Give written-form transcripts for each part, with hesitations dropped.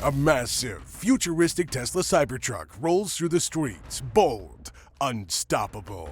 A massive, futuristic Tesla Cybertruck rolls through the streets, bold, unstoppable.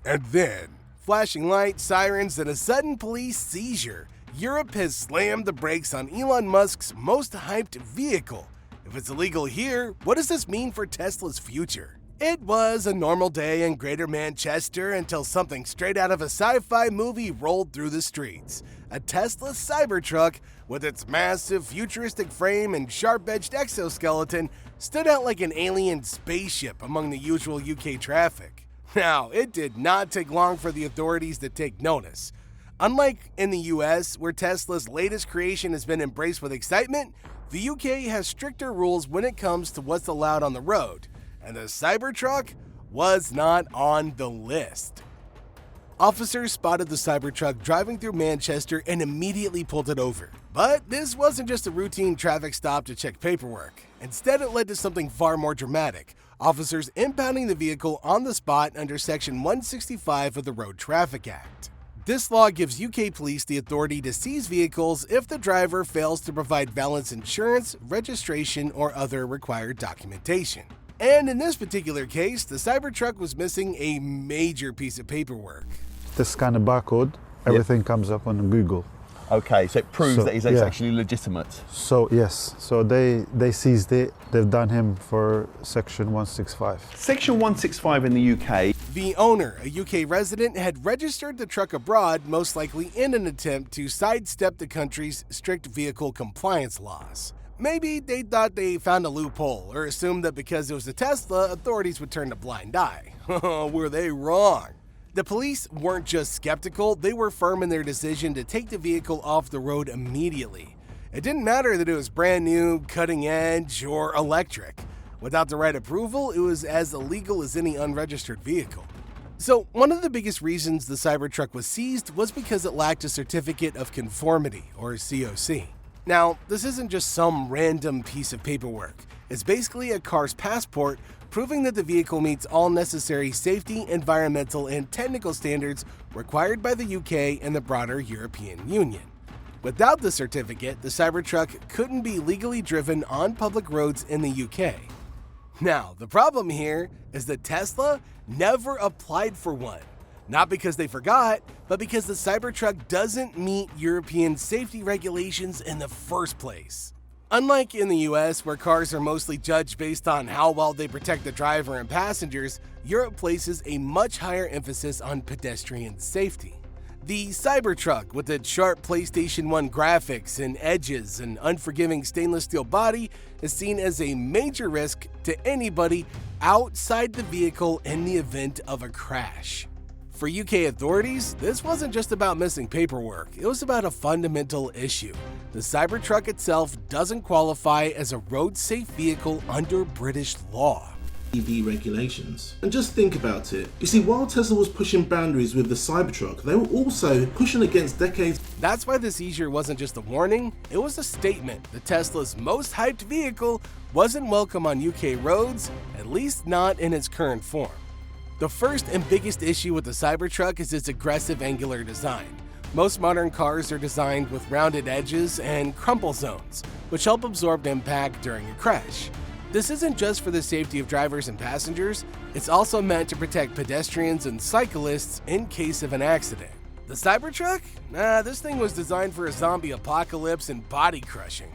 And then, flashing lights, sirens, and a sudden police seizure, Europe has slammed the brakes on Elon Musk's most hyped vehicle. If it's illegal here, what does this mean for Tesla's future? It was a normal day in Greater Manchester until something straight out of a sci-fi movie rolled through the streets. A Tesla Cybertruck, with its massive futuristic frame and sharp-edged exoskeleton, stood out like an alien spaceship among the usual UK traffic. Now, it did not take long for the authorities to take notice. Unlike in the US, where Tesla's latest creation has been embraced with excitement, the UK has stricter rules when it comes to what's allowed on the road, and the Cybertruck was not on the list. Officers spotted the Cybertruck driving through Manchester and immediately pulled it over. But this wasn't just a routine traffic stop to check paperwork. Instead, it led to something far more dramatic: officers impounding the vehicle on the spot under Section 165 of the Road Traffic Act. This law gives UK police the authority to seize vehicles if the driver fails to provide valid insurance, registration, or other required documentation. And in this particular case, the Cybertruck was missing a major piece of paperwork. To scan a barcode, everything comes up on Google. Okay, so it proves that he's actually legitimate. So yes, so they seized it. They've done him for Section 165. Section 165 in the UK. The owner, a UK resident, had registered the truck abroad, most likely in an attempt to sidestep the country's strict vehicle compliance laws. Maybe they thought they found a loophole, or assumed that because it was a Tesla, authorities would turn a blind eye. Were they wrong? The police weren't just skeptical, they were firm in their decision to take the vehicle off the road immediately. It didn't matter that it was brand new, cutting edge, or electric. Without the right approval, it was as illegal as any unregistered vehicle. So, one of the biggest reasons the Cybertruck was seized was because it lacked a Certificate of Conformity, or COC. Now, this isn't just some random piece of paperwork. It's basically a car's passport proving that the vehicle meets all necessary safety, environmental, and technical standards required by the UK and the broader European Union. Without the certificate, the Cybertruck couldn't be legally driven on public roads in the UK. Now, the problem here is that Tesla never applied for one. Not because they forgot, but because the Cybertruck doesn't meet European safety regulations in the first place. Unlike in the US, where cars are mostly judged based on how well they protect the driver and passengers, Europe places a much higher emphasis on pedestrian safety. The Cybertruck, with its sharp PlayStation 1 graphics and edges and unforgiving stainless steel body, is seen as a major risk to anybody outside the vehicle in the event of a crash. For UK authorities, this wasn't just about missing paperwork, it was about a fundamental issue. The Cybertruck itself doesn't qualify as a road-safe vehicle under British law. EV regulations. And just think about it. You see, while Tesla was pushing boundaries with the Cybertruck, they were also pushing against decades. That's why the seizure wasn't just a warning, it was a statement that Tesla's most hyped vehicle wasn't welcome on UK roads, at least not in its current form. The first and biggest issue with the Cybertruck is its aggressive angular design. Most modern cars are designed with rounded edges and crumple zones, which help absorb impact during a crash. This isn't just for the safety of drivers and passengers, it's also meant to protect pedestrians and cyclists in case of an accident. The Cybertruck? This thing was designed for a zombie apocalypse and body crushing.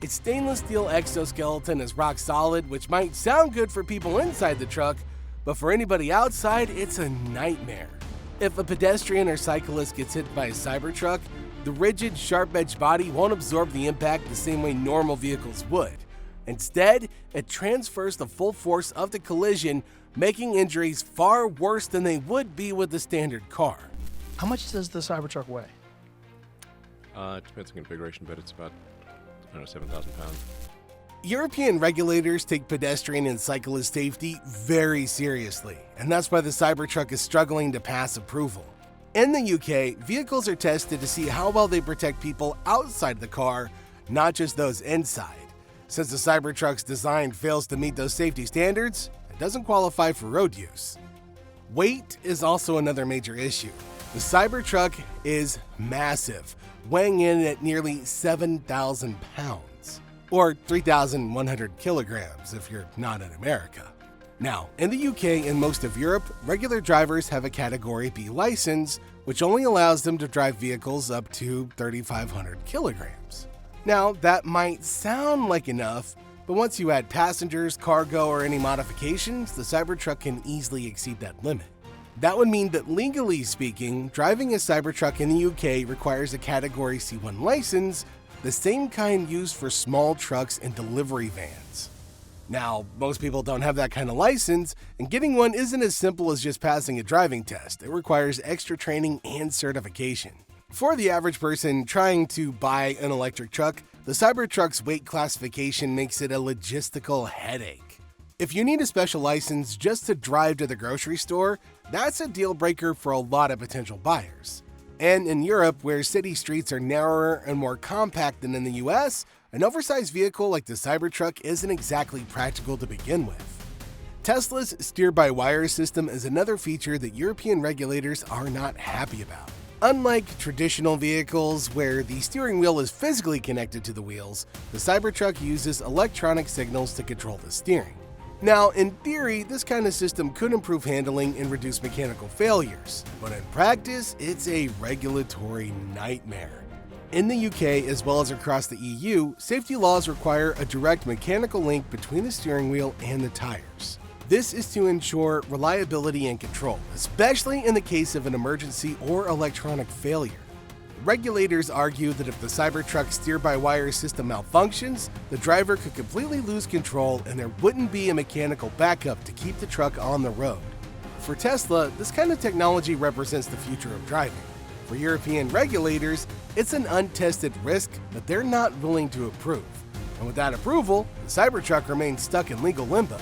Its stainless steel exoskeleton is rock solid, which might sound good for people inside the truck, but for anybody outside, it's a nightmare. If a pedestrian or cyclist gets hit by a Cybertruck, the rigid, sharp-edged body won't absorb the impact the same way normal vehicles would. Instead, it transfers the full force of the collision, making injuries far worse than they would be with the standard car. How much does the Cybertruck weigh? It depends on configuration, but it's about, 7,000 pounds. European regulators take pedestrian and cyclist safety very seriously, and that's why the Cybertruck is struggling to pass approval. In the UK, vehicles are tested to see how well they protect people outside the car, not just those inside. Since the Cybertruck's design fails to meet those safety standards, it doesn't qualify for road use. Weight is also another major issue. The Cybertruck is massive, weighing in at nearly 7,000 pounds. or 3,100 kilograms if you're not in America. Now, in the UK and most of Europe, regular drivers have a Category B license, which only allows them to drive vehicles up to 3,500 kilograms. Now, that might sound like enough, but once you add passengers, cargo, or any modifications, the Cybertruck can easily exceed that limit. That would mean that legally speaking, driving a Cybertruck in the UK requires a Category C1 license, the same kind used for small trucks and delivery vans. Now, most people don't have that kind of license, and getting one isn't as simple as just passing a driving test. It requires extra training and certification. For the average person trying to buy an electric truck, the Cybertruck's weight classification makes it a logistical headache. If you need a special license just to drive to the grocery store, that's a deal breaker for a lot of potential buyers. And in Europe, where city streets are narrower and more compact than in the US, an oversized vehicle like the Cybertruck isn't exactly practical to begin with. Tesla's steer-by-wire system is another feature that European regulators are not happy about. Unlike traditional vehicles where the steering wheel is physically connected to the wheels, the Cybertruck uses electronic signals to control the steering. Now, in theory, this kind of system could improve handling and reduce mechanical failures, but in practice, it's a regulatory nightmare. In the UK, as well as across the EU, safety laws require a direct mechanical link between the steering wheel and the tires. This is to ensure reliability and control, especially in the case of an emergency or electronic failure. Regulators argue that if the Cybertruck steer-by-wire system malfunctions, the driver could completely lose control and there wouldn't be a mechanical backup to keep the truck on the road. For Tesla, this kind of technology represents the future of driving. For European regulators, it's an untested risk that they're not willing to approve. And without approval, the Cybertruck remains stuck in legal limbo.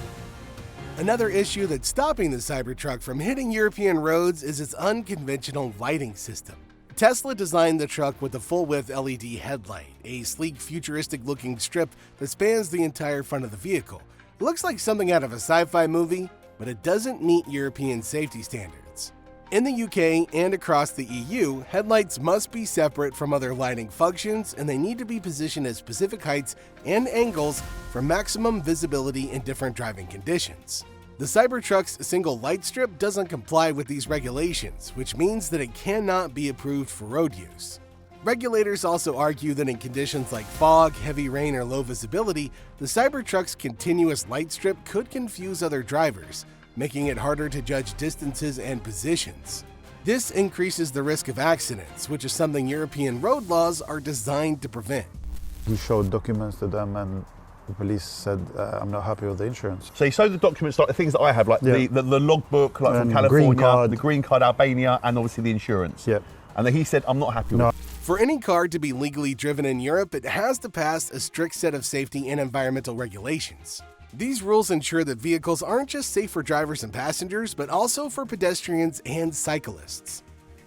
Another issue that's stopping the Cybertruck from hitting European roads is its unconventional lighting system. Tesla designed the truck with a full-width LED headlight, a sleek, futuristic-looking strip that spans the entire front of the vehicle. It looks like something out of a sci-fi movie, but it doesn't meet European safety standards. In the UK and across the EU, headlights must be separate from other lighting functions, and they need to be positioned at specific heights and angles for maximum visibility in different driving conditions. The Cybertruck's single light strip doesn't comply with these regulations, which means that it cannot be approved for road use. Regulators also argue that in conditions like fog, heavy rain, or low visibility, the Cybertruck's continuous light strip could confuse other drivers, making it harder to judge distances and positions. This increases the risk of accidents, which is something European road laws are designed to prevent. We showed documents to them and the police said, I'm not happy with the insurance. So you showed the documents, like the things that I have, like the logbook, like from And California, the green card Albania, and obviously the insurance. Yep. And then he said, I'm not happy with it. For any car to be legally driven in Europe, it has to pass a strict set of safety and environmental regulations. These rules ensure that vehicles aren't just safe for drivers and passengers, but also for pedestrians and cyclists.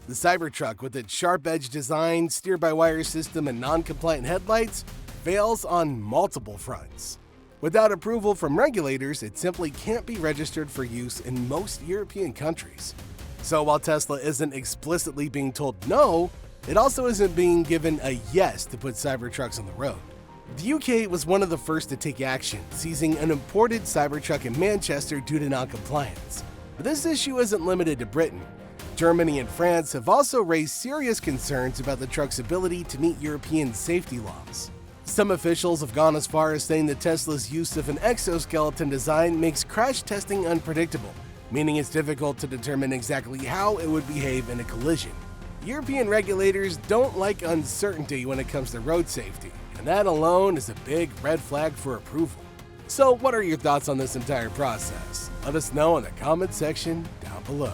The Cybertruck, with its sharp-edge design, steer-by-wire system, and non-compliant headlights, fails on multiple fronts. Without approval from regulators, it simply can't be registered for use in most European countries. So while Tesla isn't explicitly being told no, it also isn't being given a yes to put Cybertrucks on the road. The UK was one of the first to take action, seizing an imported Cybertruck in Manchester due to non-compliance. But this issue isn't limited to Britain. Germany and France have also raised serious concerns about the truck's ability to meet European safety laws. Some officials have gone as far as saying that Tesla's use of an exoskeleton design makes crash testing unpredictable, meaning it's difficult to determine exactly how it would behave in a collision. European regulators don't like uncertainty when it comes to road safety, and that alone is a big red flag for approval. So what are your thoughts on this entire process? Let us know in the comment section down below.